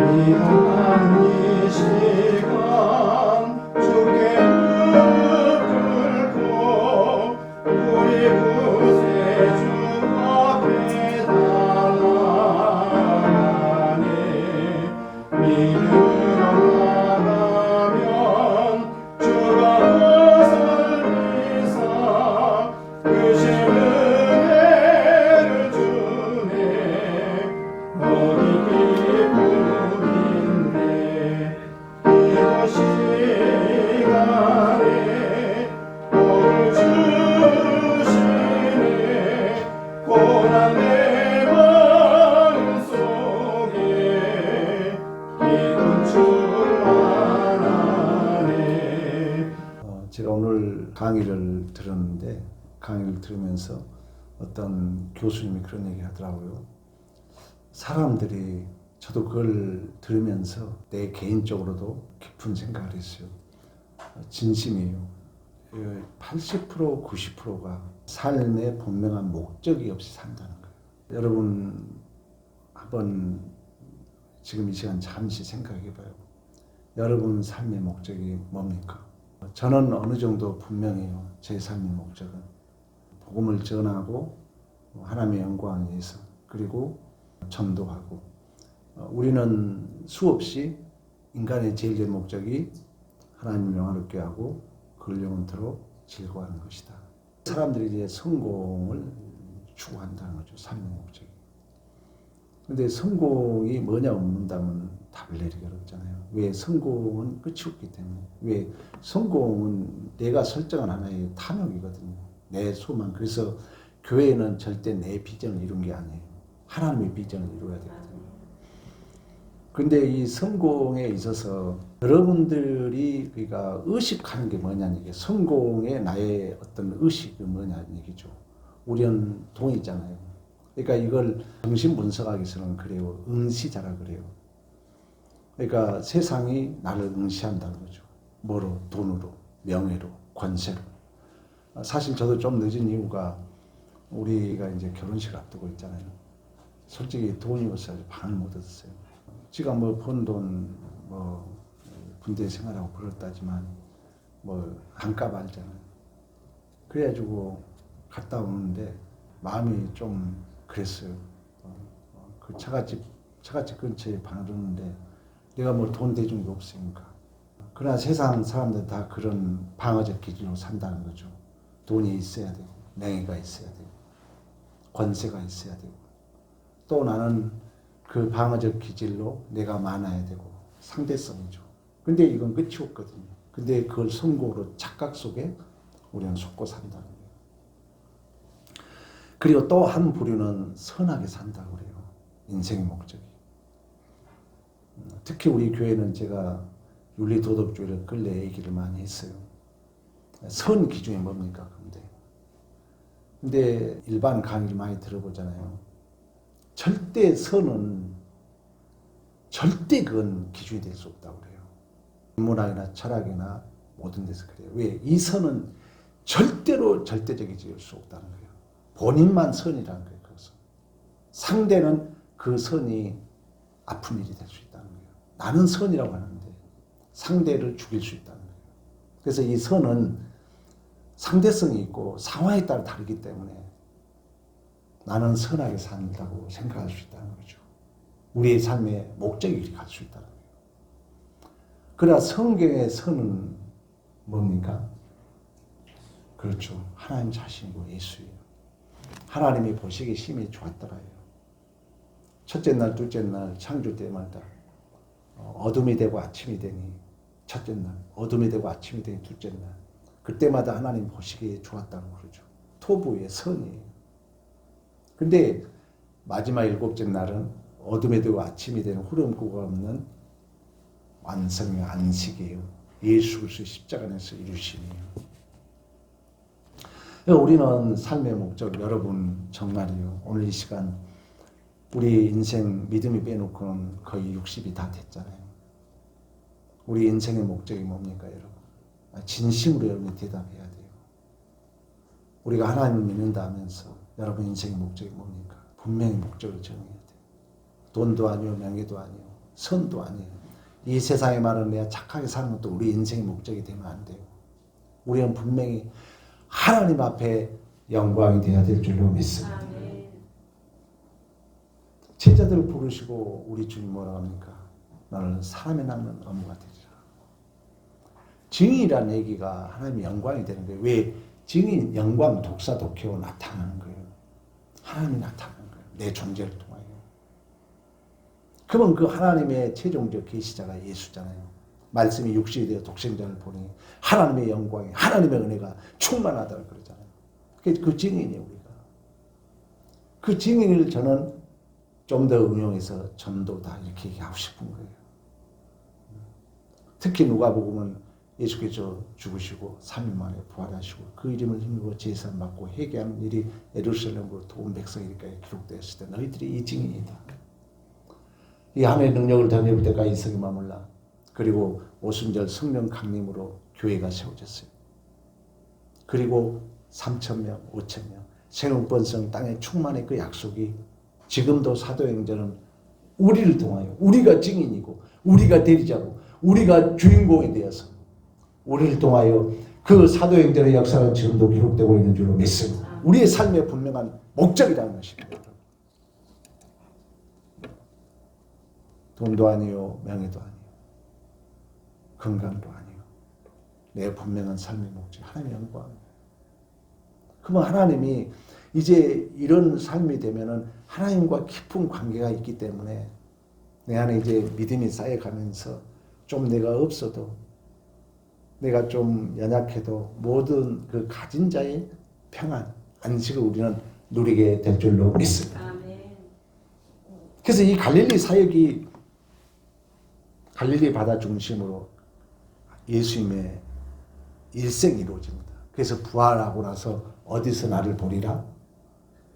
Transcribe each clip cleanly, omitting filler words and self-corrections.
귀한 이 시간 주께 붙들고 우리 구세주 앞에 나아가네. 믿음으로 나가면 주가 것을 비사 그신 은혜를 주네. 어디 기쁨인데 이곳 시간에 복을 주시네. 고난 내 마음속에 기쁨 충만하네. 제가 오늘 강의를 들었는데 강의를 들으면서 어떤 교수님이 그런 얘기 하더라고요. 사람들이 저도 그걸 들으면서 내 개인적으로도 깊은 생각을 했어요. 진심이에요. 80% 90%가 삶의 분명한 목적이 없이 산다는 거예요. 여러분 한번 지금 이 시간 잠시 생각해 봐요. 여러분 삶의 목적이 뭡니까? 저는 어느 정도 분명해요. 제 삶의 목적은 복음을 전하고 하나님의 영광을 위해서, 그리고 전도하고, 우리는 수없이 인간의 제일의 목적이 하나님을 영화롭게 하고 그를 영원토록 즐거워하는 것이다. 사람들이 이제 성공을 추구한다는 거죠. 삶의 목적이. 근데 성공이 뭐냐고 묻는다면 답을 내리기 어렵잖아요. 왜? 성공은 끝이 없기 때문에. 왜? 성공은 내가 설정한 하나의 탐욕이거든요. 내 소망. 그래서 교회는 절대 내 비전을 이룬 게 아니에요. 하나님의 비전을 이루어야 되거든요. 근데 이 성공에 있어서 여러분들이 그러니까 의식하는 게 뭐냐는 얘기예요. 성공에 나의 어떤 의식이 뭐냐는 얘기죠. 우리는 돈이잖아요. 그러니까 이걸 정신 분석하기서는 그래요. 응시자라 그래요. 그러니까 세상이 나를 응시한다는 거죠. 뭐로? 돈으로, 명예로, 권세로. 사실 저도 좀 늦은 이유가 우리가 이제 결혼식 앞두고 있잖아요. 솔직히 돈이 없어서 방을 못 얻었어요. 지가 뭐 번 돈, 뭐 군대 생활하고 그렇다지만 뭐 안값 알잖아요. 그래가지고 갔다 오는데 마음이 좀 그랬어요. 그 처갓집 근처에 방을 얻는데 내가 뭐 돈 대준 게 없으니까. 그러나 세상 사람들 다 그런 방어적 기준으로 산다는 거죠. 돈이 있어야 되고, 명예가 있어야 되고, 권세가 있어야 되고, 또 나는 그 방어적 기질로 내가 많아야 되고, 상대성이죠. 근데 이건 끝이 없거든요. 근데 그걸 성공으로 착각 속에 우리는 속고 산다는 거예요. 그리고 또 한 부류는 선하게 산다고 그래요. 인생의 목적이. 특히 우리 교회는 제가 윤리도덕주의를 근래 얘기를 많이 했어요. 선 기준이 뭡니까? 근데 일반 강의를 많이 들어보잖아요. 절대 선은 절대 그건 기준이 될 수 없다고 그래요. 인문학이나 철학이나 모든 데서 그래요. 왜? 이 선은 절대로 절대적이질 수 없다는 거예요. 본인만 선이라는 거예요. 그것은. 상대는 그 선이 아픈 일이 될 수 있다는 거예요. 나는 선이라고 하는데 상대를 죽일 수 있다는 거예요. 그래서 이 선은 상대성이 있고 상황에 따라 다르기 때문에 나는 선하게 산다고 생각할 수 있다는 거죠. 우리의 삶의 목적이 이렇게 갈 수 있다는 거예요. 그러나 성경의 선은 뭡니까? 그렇죠. 하나님 자신이고 예수예요. 하나님이 보시기에 심히 좋았더라요. 첫째 날, 둘째 날 창조 때마다 어둠이 되고 아침이 되니 첫째 날, 어둠이 되고 아침이 되니 둘째 날, 그때마다 하나님 보시기에 좋았다고 그러죠. 토부의 선이에요. 근데 마지막 일곱째 날은 어둠이 되고 아침이 되는 후렴구가 없는 완성의 안식이에요. 예수 그리스도의 십자가 안에서 이루심이에요. 우리는 삶의 목적, 여러분 정말이요. 오늘 이 시간 우리 인생 믿음이 빼놓고는 거의 60이 다 됐잖아요. 우리 인생의 목적이 뭡니까, 여러분? 진심으로 여러분이 대답해야 돼요. 우리가 하나님을 믿는다 하면서 여러분 인생의 목적이 뭡니까? 분명히 목적을 정해야 돼요. 돈도 아니요, 명예도 아니요, 선도 아니에요. 이 세상에 말은 내가 착하게 사는 것도 우리 인생의 목적이 되면 안 돼요. 우리는 분명히 하나님 앞에 영광이 되어야 될 줄로 믿습니다. 제자들을 부르시고 우리 주님 뭐라고 합니까? 너는 사람에 남는 어묵가 되리라. 증인이라는 얘기가 하나님의 영광이 되는 거예요. 왜? 증인, 영광, 독사, 독해로 나타나는 거예요. 하나님이 나타나는 거예요. 내 존재를 통하여. 그러면 그 하나님의 최종적 계시자가 예수잖아요. 말씀이 육신이 되어 독생자를 보니 하나님의 영광이, 하나님의 은혜가 충만하다고 그러잖아요. 그 증인이에요, 우리가. 그 증인을 저는 좀 더 응용해서 전도다 이렇게 얘기하고 싶은 거예요. 특히 누가복음은 예수께서 죽으시고 3일 만에 부활하시고 그 이름을 힘입어 제사를 받고 회개하는 일이 예루살렘으로부터 온 백성에게 기록되었을 때 너희들이 이 증인이다. 이 하나님의 능력을 더 내볼 때까지 이석이 머물라. 그리고 오순절 성령 강림으로 교회가 세워졌어요. 그리고 3,000명, 5,000명 생육번성 땅에 충만의 그 약속이 지금도 사도행전은 우리를 통하여 우리가 증인이고 우리가 대리자고 우리가 주인공이 되어서 우리를 통하여 그 사도행전의 역사는 지금도 기록되고 있는 줄로 믿습니다. 우리의 삶의 분명한 목적이라는 것입니다. 돈도 아니요, 명예도 아니요, 건강도 아니요. 내 분명한 삶의 목적, 하나님의 영광. 그러면 하나님이 이제 이런 삶이 되면은 하나님과 깊은 관계가 있기 때문에 내 안에 이제 믿음이 쌓여가면서 좀 내가 없어도 내가 좀 연약해도 모든 그 가진 자의 평안, 안식을 우리는 누리게 될 줄로 믿습니다. 그래서 이 갈릴리 사역이 갈릴리 바다 중심으로 예수님의 일생이 이루어집니다. 그래서 부활하고 나서 어디서 나를 보리라?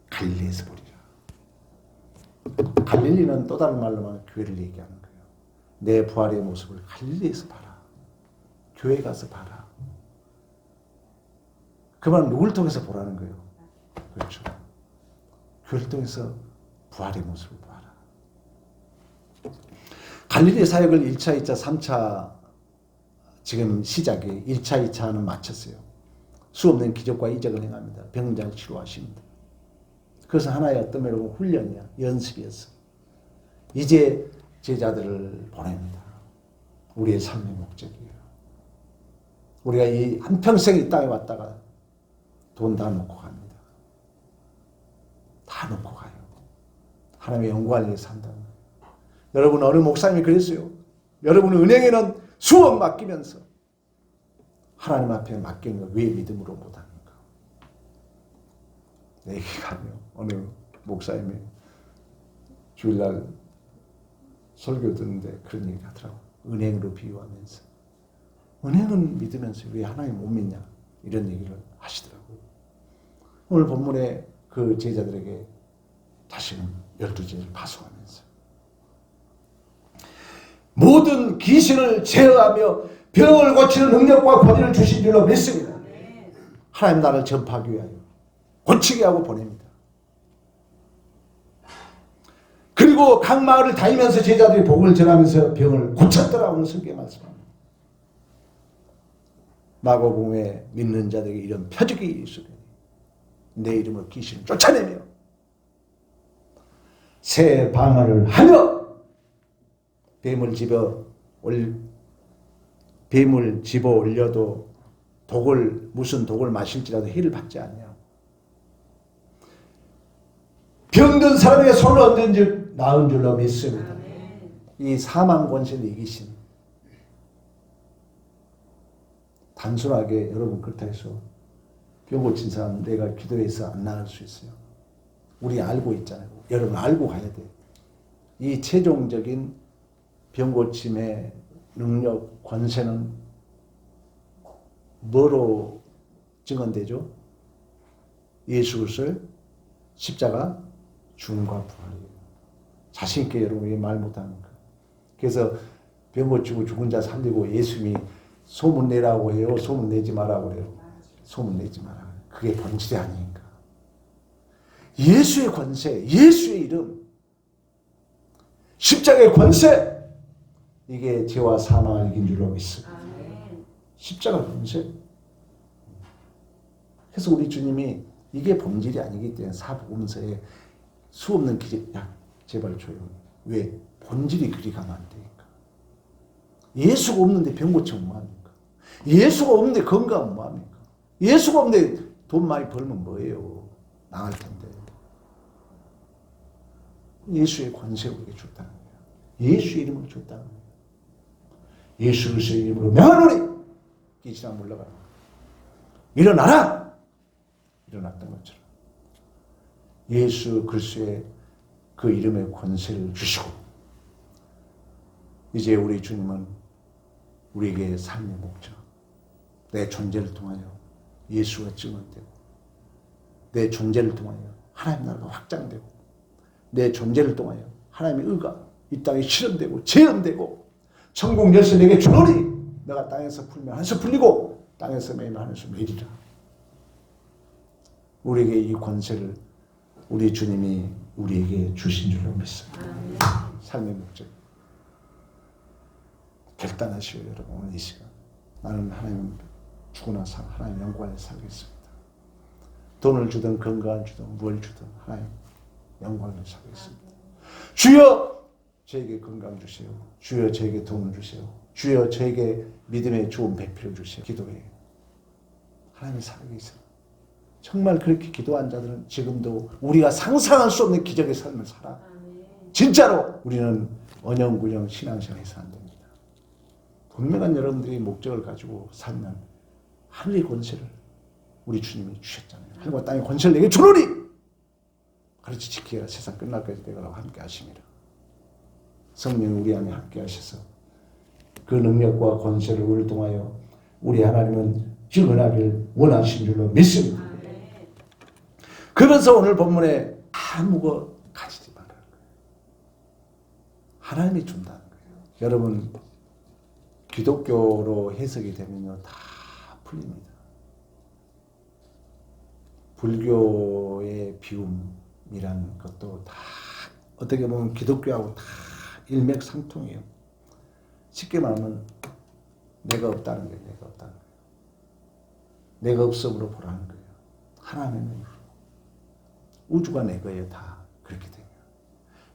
갈릴리에서 보리라. 갈릴리는 또 다른 말로 말하면 교회를 얘기하는 거예요. 내 부활의 모습을 갈릴리에서 봐라. 교회 가서 봐라. 그 말은 누굴 통해서 보라는 거예요? 그렇죠. 교회를 통해서 부활의 모습을 봐라. 갈릴리 사역을 1차, 2차, 3차 지금 시작이 1차, 2차는 마쳤어요. 수없는 기적과 이적을 행합니다. 병자를 치료하십니다. 그것은 하나의 어떤 면으로 훈련이야. 연습이었어. 이제 제자들을 보냅니다. 우리의 삶의 목적이에요. 우리가 이 한평생 이 땅에 왔다가 돈 다 놓고 갑니다. 다 놓고 가요. 하나님의 영광을 위해서 산다는 거예요. 여러분 어느 목사님이 그랬어요. 여러분 은행에는 수억 맡기면서 하나님 앞에 맡기는 걸 왜 믿음으로 못합니까? 얘기가요. 어느 목사님이 주일날 설교 듣는데 그런 얘기 하더라고. 은행으로 비유하면서. 은행은 믿으면서 왜 하나님 못 믿냐? 이런 얘기를 하시더라고요. 오늘 본문에 그 제자들에게 다시는 12제를 파송하면서 모든 귀신을 제어하며 병을 고치는 능력과 권위를 주신 줄로 믿습니다. 하나님 나라를 전파하기 위하여 고치게 하고 보냅니다. 그리고 각 마을을 다니면서 제자들이 복을 전하면서 병을 고쳤더라고 성경에 말씀합니다. 마가복음에 믿는 자들에게 이런 표적이 있으리니 내 이름으로 귀신을 쫓아내며 새 방언을 하며 뱀을 집어 올려도 무슨 독을 마실지라도 해를 받지 않냐. 병든 사람에게 손을 얹은 즉 나은 줄로 믿습니다. 이 사망 권세를 이기신 단순하게 여러분 그렇다 해서 병 고친 사람 내가 기도해서 안 나을 수 있어요. 우리 알고 있잖아요. 여러분 알고 가야 돼. 이 최종적인 병 고침의 능력, 권세는 뭐로 증언되죠? 예수 그리스도의 십자가 죽음과 부활이에요. 자신 있게 여러분이 말 못합니까? 그래서 병 고치고 죽은 자 살리고 예수님이 소문 내라고 해요? 소문 내지 말라고 해요? 소문 내지 마라. 그게 본질이 아니니까. 예수의 권세, 예수의 이름, 십자가의 권세, 이게 죄와 사망을 이긴 줄로 믿습니다. 아멘. 십자가 본질. 그래서 우리 주님이 이게 본질이 아니기 때문에 사복음서에 수없는 기적, 야 제발 조용히. 왜? 본질이 그리 가면 안 되니까. 예수가 없는데 병 고치면 뭐합니까? 예수가 없는데 건강하면 뭐합니까? 예수가 없는데 돈 많이 벌면 뭐예요? 나갈 텐데. 예수의 권세 우리에게 줬다는 거예요. 예수의 이름으로 줬다는 거예요. 예수 그리스도의 이름으로 명하노니 기지나 물러가라. 일어나라. 일어났던 것처럼 예수 그리스도의 그 이름의 권세를 주시고 이제 우리 주님은 우리에게 삶의 목적, 내 존재를 통하여 예수가 증언되고 내 존재를 통하여 하나님 나라가 확장되고 내 존재를 통하여 하나님의 의가 이 땅에 실현되고 재현되고 천국 열쇠 내게 주노니 내가 땅에서 풀면 하늘에서 풀리고 땅에서 매면 하늘에서 매리라. 우리에게 이 권세를 우리 주님이 우리에게 주신 줄로 믿습니다. 삶의 목적 결단하시오 여러분. 오늘 이 시간 나는 하나님 주고 나서 하나님 영광을 살겠습니다. 돈을 주든 건강을 주든 무엇을 주든 하나님 영광을 살겠습니다. 주여 저에게 건강 주세요. 주여 저에게 돈을 주세요. 주여 저에게 믿음의 좋은 배필을 주세요. 기도해. 하나님이 살아계세요. 정말 그렇게 기도한 자들은 지금도 우리가 상상할 수 없는 기적의 삶을 살아. 진짜로 우리는 언영구령 신앙생활에서 안 됩니다. 분명한 여러분들이 목적을 가지고 살면 하늘의 권세를 우리 주님이 주셨잖아요. 하늘과 땅의 권세를 내게 주노니 그렇지 지키라. 세상 끝날까지 내가 함께 하심이라. 성령이 우리 안에 함께 하셔서 그 능력과 권세를 우리를 통하여 우리 하나님은 증언하기를 원하신 줄로 믿습니다. 그래서 오늘 본문에 아무거 가지지 말라는 거예요. 하나님이 준다는 거예요. 여러분 기독교로 해석이 되면요 다 풀립니다. 불교의 비움이라는 것도 다 어떻게 보면 기독교하고 다 일맥상통해요. 쉽게 말하면 내가 없다는 거예요. 내가 없다는 거예요. 내가 없음으로 보라는 거예요. 하나님은 우주가 내 거예요. 다 그렇게 돼요.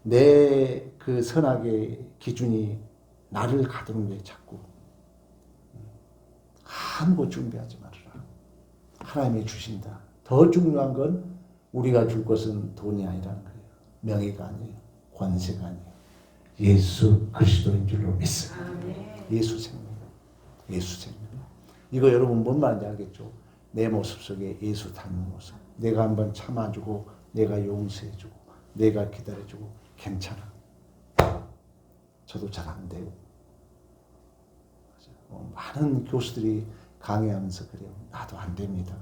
내 그 선악의 기준이 나를 가두는 게 자꾸 아무것도 준비하지 말아라. 하나님이 주신다. 더 중요한 건 우리가 줄 것은 돈이 아니라는 거예요. 명예가 아니에요. 권세가 아니에요. 예수 그리스도인 줄로 믿습니다. 예수 생명. 예수 생명. 이거 여러분 뭔 말인지 알겠죠? 내 모습 속에 예수 닮은 모습. 내가 한번 참아주고 내가 용서해주고 내가 기다려주고 괜찮아. 저도 잘 안 돼요. 많은 교수들이 강의하면서 그래요. 나도 안 됩니다.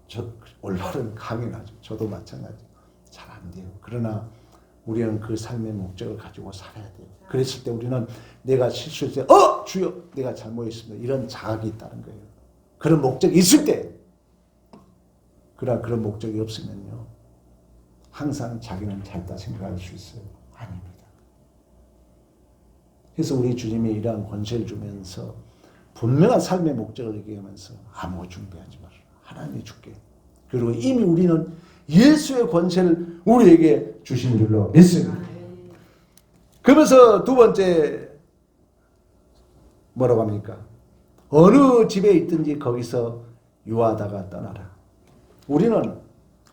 저 올바른 강의는 하죠. 저도 마찬가지. 잘 안 돼요. 그러나 우리는 그 삶의 목적을 가지고 살아야 돼요. 그랬을 때 우리는 내가 실수했을 때 주여 내가 잘못했습니다. 이런 자각이 있다는 거예요. 그런 목적이 있을 때 그러나 그런 목적이 없으면요 항상 자기는 잘다 생각할 수 있어요. 아닙니다. 그래서 우리 주님이 이러한 권세를 주면서 분명한 삶의 목적을 얘기하면서 아무 준비하지 마라. 하나님이 줄게. 그리고 이미 우리는 예수의 권세를 우리에게 주신 줄로 믿습니다. 그러면서 두 번째 뭐라고 합니까? 어느 집에 있든지 거기서 유하다가 떠나라. 우리는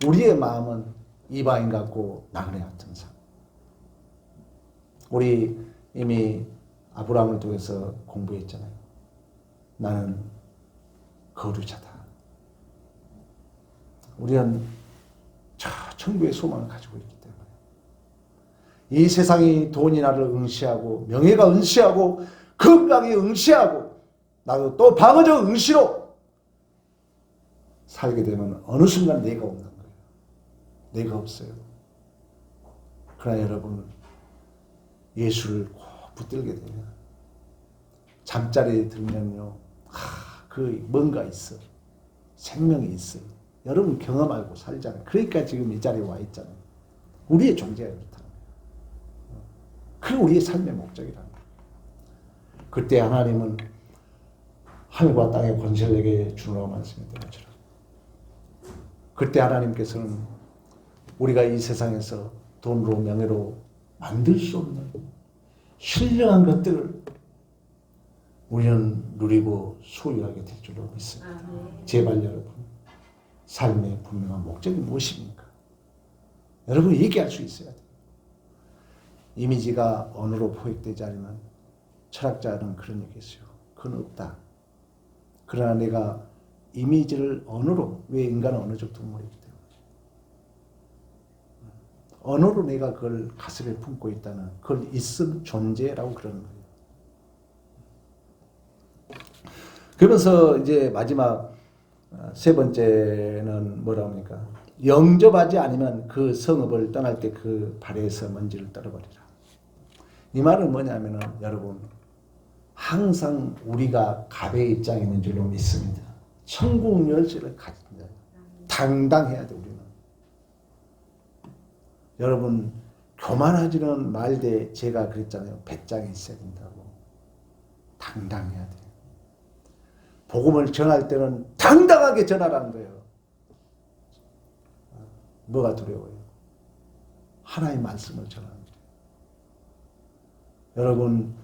우리의 마음은 이방인 같고 나그네 같은 삶. 우리 이미 아브라함을 통해서 공부했잖아요. 나는 거류자다. 우리는 저 천국의 소망을 가지고 있기 때문에 이 세상이 돈이 나를 응시하고 명예가 응시하고 건강이 응시하고 나도 또 방어적 응시로 살게 되면 어느 순간 내가 없는 거예요. 내가 없어요. 그러나 여러분 예수를 꼭 붙들게 되면 잠자리에 들면요 그 뭔가 있어. 생명이 있어요. 여러분 경험하고 살잖아요. 그러니까 지금 이 자리에 와 있잖아요. 우리의 존재가 그렇다는 거예요. 그게 우리의 삶의 목적이라는 거예요. 그때 하나님은 하늘과 땅의 권세를 내게 주노라고 말씀했던 것처럼 그때 하나님께서는 우리가 이 세상에서 돈으로 명예로 만들 수 없는 신령한 것들을 우리는 누리고 소유하게 될 줄로 믿습니다. 제발 여러분, 삶의 분명한 목적이 무엇입니까? 여러분 얘기할 수 있어야 돼요. 이미지가 언어로 포획되지 않으면 철학자는 그런 얘기했어요. 그건 없다. 그러나 내가 이미지를 언어로, 왜 인간은 언어적 동물이기 때문에 언어로 내가 그걸 가슴에 품고 있다는 그걸 있음 존재라고 그러는 거예요. 그러면서 이제 마지막 세 번째는 뭐라고 합니까? 영접하지 않으면 그 성읍을 떠날 때 그 발에서 먼지를 떨어버리라. 이 말은 뭐냐면은 여러분 항상 우리가 갑의 입장에 있는 줄로 믿습니다. 천국 열쇠를 가진 자. 당당해야 돼 우리는. 여러분 교만하지는 말되 제가 그랬잖아요. 배짱이 있어야 된다고. 당당해야 돼. 복음을 전할 때는 당당하게 전하라는 거예요. 뭐가 두려워요? 하나의 말씀을 전하는 거예요. 여러분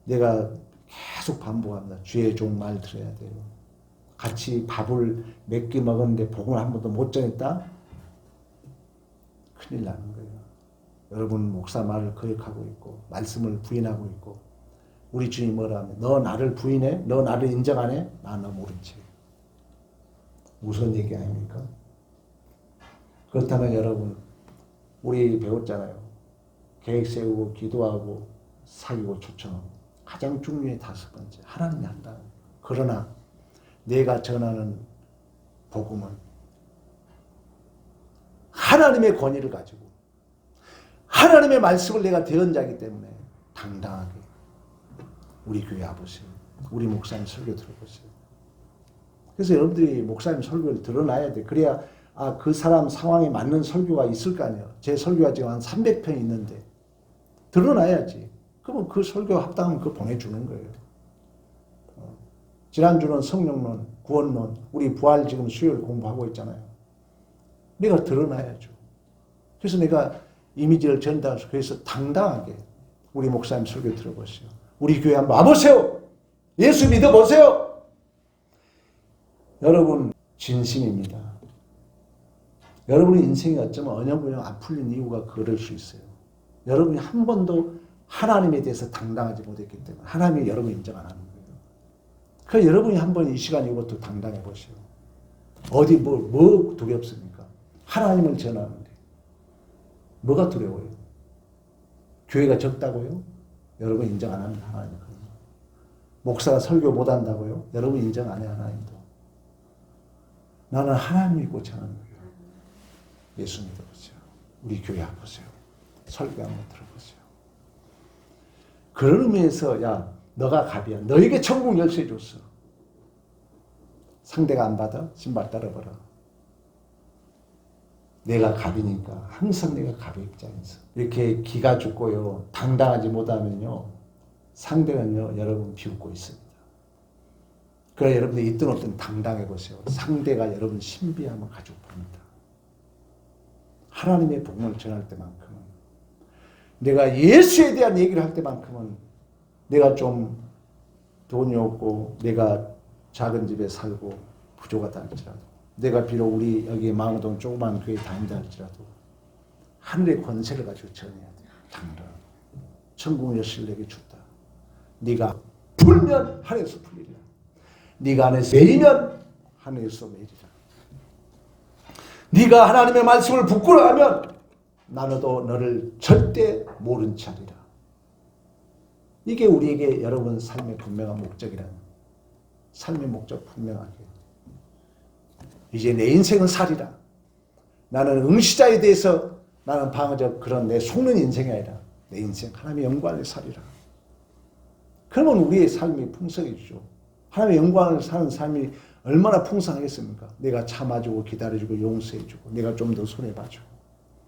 내가 계속 반복합니다. 주의 종 말 들어야 돼요. 같이 밥을 몇 끼 먹었는데 복음을 한 번도 못 전했다? 큰일 나는 거예요. 여러분 목사 말을 거역하고 있고 말씀을 부인하고 있고 우리 주님 뭐라 하면 너 나를 부인해? 너 나를 인정 안 해? 나 너 모른 채. 무슨 얘기 아닙니까? 그렇다면 여러분 우리 배웠잖아요. 계획 세우고 기도하고 사귀고 초청하고 가장 중요해 다섯 번째 하나님이 한다. 그러나 내가 전하는 복음은 하나님의 권위를 가지고 하나님의 말씀을 내가 대언자이기 때문에 당당하게 우리 교회 와보세요. 우리 목사님 설교 들어보세요. 그래서 여러분들이 목사님 설교를 들어놔야 돼. 그래야 그 사람 상황에 맞는 설교가 있을 거 아니에요. 제 설교가 지금 한 300편 있는데 들어놔야지. 그러면 그 설교가 합당하면 그거 보내주는 거예요. 지난주는 성령론, 구원론, 우리 부활 지금 수요일 공부하고 있잖아요. 내가 드러나야죠. 그래서 내가 이미지를 전달해서 그래서 당당하게 우리 목사님 설교 들어보세요. 우리 교회 한번 와보세요. 예수 믿어보세요. 여러분 진심입니다. 여러분의 인생이 어쩌면 어영부영 안 풀린 이유가 그럴 수 있어요. 여러분이 한 번도 하나님에 대해서 당당하지 못했기 때문에 하나님이 여러분 인정 안 하는 거예요. 그래서 여러분이 한번 이 시간 이것도 당당해 보세요. 어디 뭐 두렵습니까? 하나님을 전하는데 뭐가 두려워요? 교회가 적다고요? 여러분 인정 안 합니다. 하나님. 목사가 설교 못 한다고요? 여러분 인정 안 해요. 하나님도. 나는 하나님 믿고 전하는 거예요. 예수 믿어보세요. 우리 교회 와보세요. 설교 한번 들어보세요. 그런 의미에서 야 너가 갑이야. 너에게 천국 열쇠 줬어. 상대가 안 받아? 신발 떨어버려. 내가 갑이니까 항상 내가 갑의 입장에서 이렇게 기가 죽고요. 당당하지 못하면요. 상대는요. 여러분 비웃고 있습니다. 그래 여러분들 있든 없든 당당해 보세요. 상대가 여러분 신비함을 가지고 봅니다. 하나님의 복음을 전할 때만큼은 내가 예수에 대한 얘기를 할 때만큼은 내가 좀 돈이 없고 내가 작은 집에 살고 부족하다 할지라도 내가 비록 우리 여기 망우동 조그만 교회 다닌다 할지라도 하늘의 권세를 가지고 전해야 돼. 당당. 천국 열쇠를 내게 줬다. 네가 풀면 하늘에서 풀리리라. 네가 안에서 매이면 하늘에서 매이리라. 네가 하나님의 말씀을 부끄러워하면 나너도 너를 절대 모른 채 하리라. 이게 우리에게 여러분 삶의 분명한 목적이라는 삶의 목적 분명하게 이제 내 인생은 살이라. 나는 응시자에 대해서 나는 방어적 그런 내 속는 인생이 아니라 내 인생 하나님의 영광을 살이라. 그러면 우리의 삶이 풍성해지죠. 하나님의 영광을 사는 삶이 얼마나 풍성하겠습니까? 내가 참아주고 기다려주고 용서해주고 내가 좀 더 손해봐주고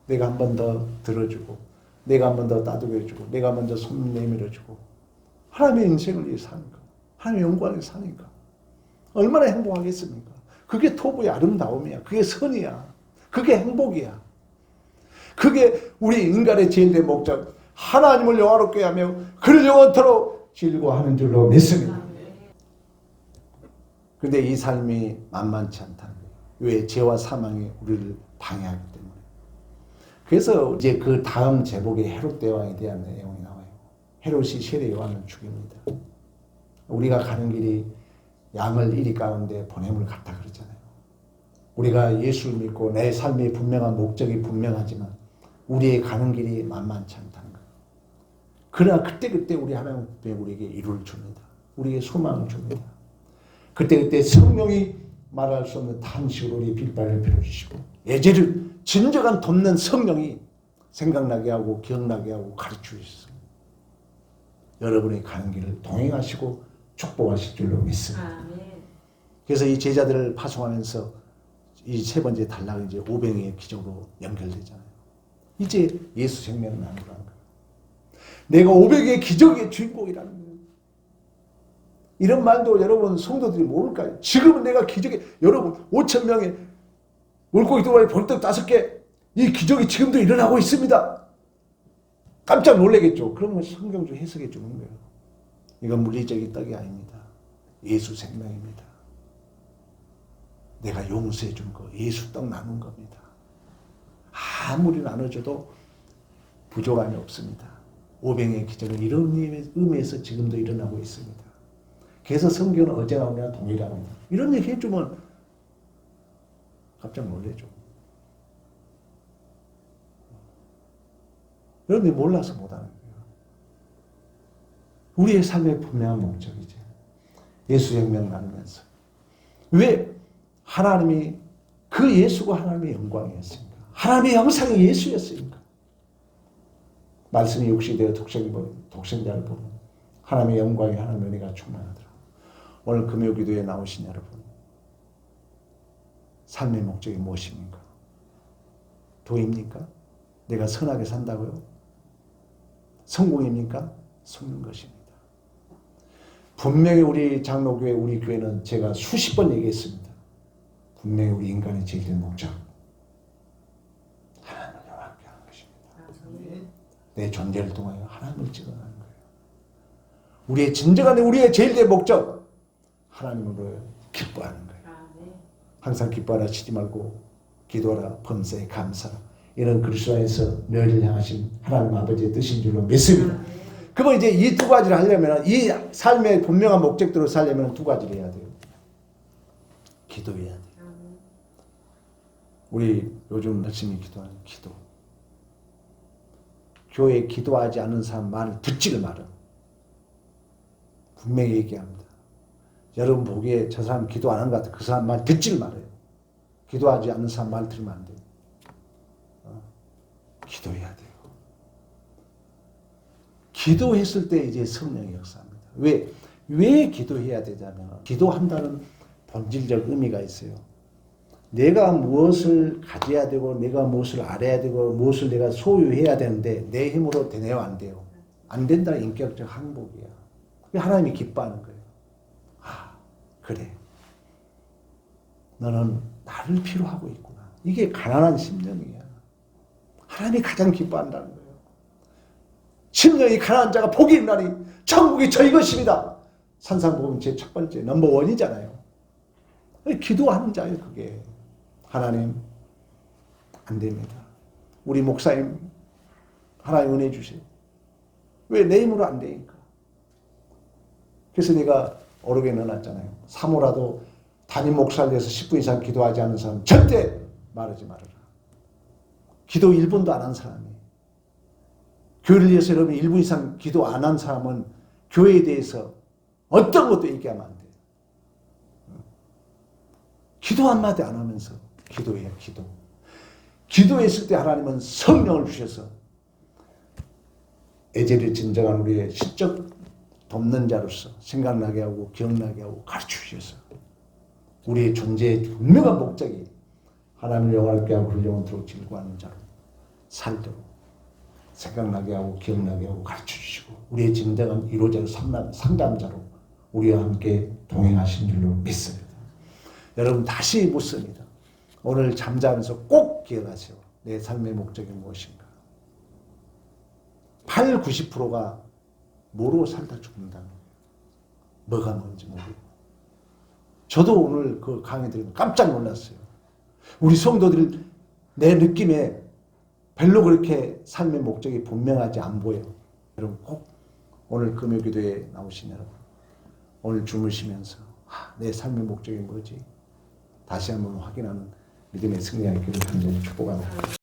내가 한 번 더 들어주고 내가 한 번 더 따뜻해주고 내가 먼저 손 내밀어주고 하나님의 인생을 위해 사니까. 하나님의 영광을 위해 사니까. 얼마나 행복하겠습니까? 그게 토부의 아름다움이야. 그게 선이야. 그게 행복이야. 그게 우리 인간의 제일의 목적. 하나님을 영화롭게 하며 그를 영원토록 즐거워하는 줄로 믿습니다. 그런데 이 삶이 만만치 않다는 거예요. 왜? 죄와 사망이 우리를 방해하기 때문에. 그래서 이제 그 다음 제복의 헤롯 대왕에 대한 내용이 나와요. 헤롯이 세례 요한을 죽입니다. 우리가 가는 길이 양을 이리 가운데 보냄을 같다 그러잖아요. 우리가 예수를 믿고 내 삶의 분명한 목적이 분명하지만 우리의 가는 길이 만만치 않다는 거예요. 그러나 그때그때 우리 하나님 우리에게 이루를 줍니다. 우리에게 소망을 줍니다. 그때그때 성령이 말할 수 없는 탄식으로 우리 빌바를 빌어주시고 예제를 진정한 돕는 성령이 생각나게 하고 기억나게 하고 가르쳐주셨습니다. 여러분의 가는 길을 동행하시고 축복하실 줄로 믿습니다. 그래서 이 제자들을 파송하면서 이 세 번째 단락은 이제 오병이의 기적으로 연결되잖아요. 이제 예수 생명을 나누라는 거예요. 내가 오병이의 기적의 주인공이라는 거예요. 이런 말도 여러분 성도들이 모를까요? 지금은 내가 기적의 여러분 5천 명의 물고기 두 마리 벌떡 5개 이 기적이 지금도 일어나고 있습니다. 깜짝 놀라겠죠. 그러면 성경 중 해석해 주는 거예요. 이건 물리적인 떡이 아닙니다. 예수 생명입니다. 내가 용서해 준 거, 예수 떡 나눈 겁니다. 아무리 나눠줘도 부족함이 없습니다. 오병의 기적은 이런 의미에서 지금도 일어나고 있습니다. 그래서 성경은 어제나 오늘이나 동일합니다. 이런 얘기 해주면 깜짝 놀라죠. 여러분이 몰라서 못하는 거예요. 우리의 삶의 분명한 목적이지. 예수 생명 나누면서. 왜? 하나님이 그 예수가 하나님의 영광이었습니까? 하나님의 형상이 예수였습니까? 말씀이 육시되어 독생자를 보면 하나님의 영광이 하나님의 은혜가 충만하더라. 오늘 금요기도에 나오신 여러분 삶의 목적이 무엇입니까? 도입니까? 내가 선하게 산다고요? 성공입니까? 속는 것입니다. 분명히 우리 장로교회 우리 교회는 제가 수십 번 얘기했습니다. 분명히 우리 인간의 제일 목적 하나님을 영화롭게 하는 것입니다. 내 존재를 통하여 하나님을 찍어가는 거예요. 우리의 진정한 우리의 제일 된 목적 하나님으로 기뻐하는 거예요. 항상 기뻐하라 치지 말고 기도하라 범사에 감사하라. 이런 그리스도 안에서 너희를 향하신 하나님 아버지의 뜻인 줄로 믿습니다. 그러면 이제 이 두 가지를 하려면 이 삶의 분명한 목적대로 살려면 두 가지를 해야 돼요. 기도해야 돼요. 우리 요즘 열심히 기도하는 기도. 교회에 기도하지 않는 사람 말을 듣지를 마라. 분명히 얘기합니다. 여러분 보기에 저 사람 기도 안 하는 것 같아. 그 사람 말 듣지를 말아요. 기도하지 않는 사람 말 들으면 안 돼요. 기도해야 돼요. 기도했을 때 이제 성령의 역사입니다. 왜 기도해야 되냐면 기도한다는 본질적 의미가 있어요. 내가 무엇을 가져야 되고 내가 무엇을 알아야 되고 무엇을 내가 소유해야 되는데 내 힘으로 되네요 안 돼요. 안 된다는 인격적 항복이야. 하나님이 기뻐하는 거예요. 아 그래. 너는 나를 필요하고 있구나. 이게 가난한 심령이야. 하나님이 가장 기뻐한다는 거예요. 심령이 가난한 자가 복이 있나니 천국이 저희 것입니다. 산상복음 제 첫 번째 넘버원이잖아요. 기도하는 자예요 그게. 하나님 안 됩니다. 우리 목사님 하나님 은혜 주세요. 왜? 내 힘으로 안 되니까. 그래서 내가 어록에 넣어놨잖아요. 사모라도 담임 목사를 위해서 10분 이상 기도하지 않는 사람 절대 말하지 말아라. 기도 1분도 안 한 사람이 교회를 위해서 여러분 1분 이상 기도 안 한 사람은 교회에 대해서 어떤 것도 얘기하면 안 돼요. 기도 한마디 안 하면서 기도해요. 기도했을 때 하나님은 성령을 주셔서 에제를 진정한 우리의 시적 돕는 자로서 생각나게 하고 기억나게 하고 가르쳐주셔서 우리의 존재의 분명한 목적이 하나님을 영화롭게 하고 그를 영원토록 즐거워하는 자로 살도록 생각나게 하고 기억나게 하고 가르쳐 주시고 우리의 진정한 이루어질 상담자로 우리와 함께 동행하신 줄로 믿습니다. 여러분 다시 묻습니다. 오늘 잠자면서 꼭 기억하세요. 내 삶의 목적이 무엇인가. 80~90%가 뭐로 살다 죽는다. 뭐가 뭔지 모르고. 저도 오늘 그 강의 들으면 깜짝 놀랐어요. 우리 성도들 내 느낌에 별로 그렇게 삶의 목적이 분명하지 안 보여. 여러분 꼭 오늘 금요기도에 나오신 여러분 오늘 주무시면서 내 삶의 목적이 뭐지? 다시 한번 확인하는 믿음의 승리할 길을 간절히 축복합니다.